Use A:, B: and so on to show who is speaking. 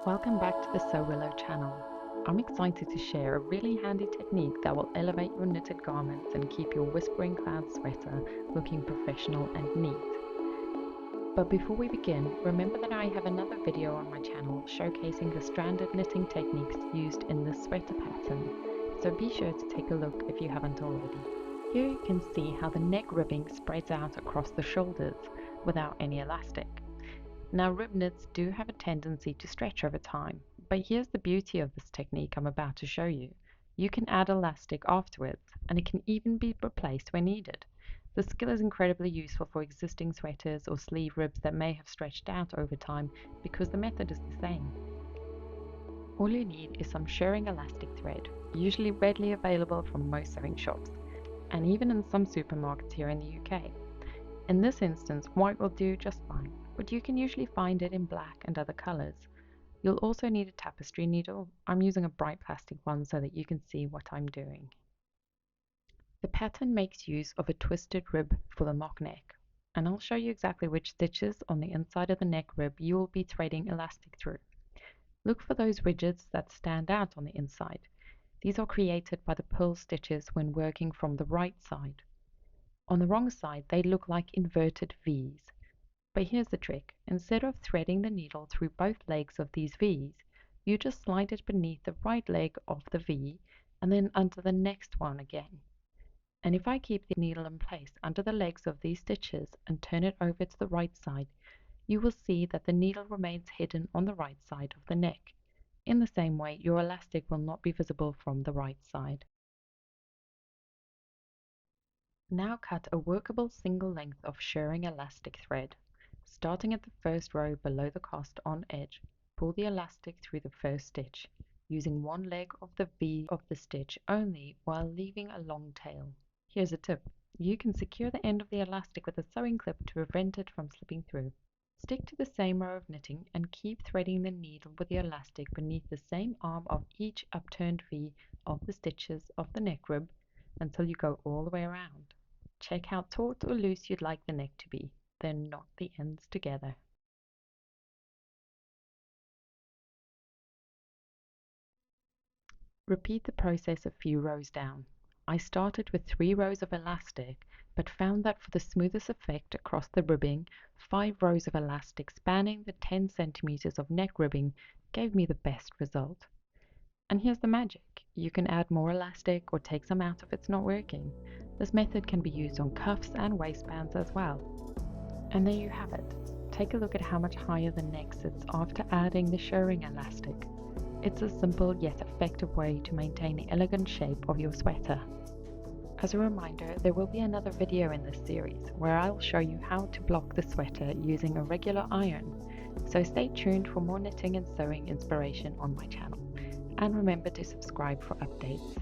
A: Welcome back to the Sewillow channel. I'm excited to share a really handy technique that will elevate your knitted garments and keep your whispering cloud sweater looking professional and neat. But before we begin, remember that I have another video on my channel showcasing the stranded knitting techniques used in this sweater pattern, so be sure to take a look if you haven't already. Here you can see how the neck ribbing spreads out across the shoulders without any elastic. Now, rib knits do have a tendency to stretch over time, but here's the beauty of this technique I'm about to show you. You can add elastic afterwards, and it can even be replaced when needed. The skill is incredibly useful for existing sweaters or sleeve ribs that may have stretched out over time because the method is the same. All you need is some shirring elastic thread, usually readily available from most sewing shops, and even in some supermarkets here in the UK. In this instance, white will do just fine, but you can usually find it in black and other colors. You'll also need a tapestry needle. I'm using a bright plastic one so that you can see what I'm doing. The pattern makes use of a twisted rib for the mock neck, and I'll show you exactly which stitches on the inside of the neck rib you will be threading elastic through. Look for those ridges that stand out on the inside. These are created by the purl stitches when working from the right side. On the wrong side, they look like inverted V's. But here's the trick. Instead of threading the needle through both legs of these V's, you just slide it beneath the right leg of the V and then under the next one again. And if I keep the needle in place under the legs of these stitches and turn it over to the right side, you will see that the needle remains hidden on the right side of the neck. In the same way, your elastic will not be visible from the right side. Now cut a workable single length of shirring elastic thread. Starting at the first row below the cast on edge, pull the elastic through the first stitch, using one leg of the V of the stitch only while leaving a long tail. Here's a tip. You can secure the end of the elastic with a sewing clip to prevent it from slipping through. Stick to the same row of knitting and keep threading the needle with the elastic beneath the same arm of each upturned V of the stitches of the neck rib until you go all the way around. Check how taut or loose you'd like the neck to be, then knot the ends together. Repeat the process a few rows down. I started with 3 rows of elastic, but found that for the smoothest effect across the ribbing, 5 rows of elastic spanning the 10 centimeters of neck ribbing gave me the best result. And here's the magic. You can add more elastic or take some out if it's not working. This method can be used on cuffs and waistbands as well. And there you have it. Take a look at how much higher the neck sits after adding the shirring elastic. It's a simple yet effective way to maintain the elegant shape of your sweater. As a reminder, there will be another video in this series where I'll show you how to block the sweater using a regular iron. So stay tuned for more knitting and sewing inspiration on my channel. And remember to subscribe for updates.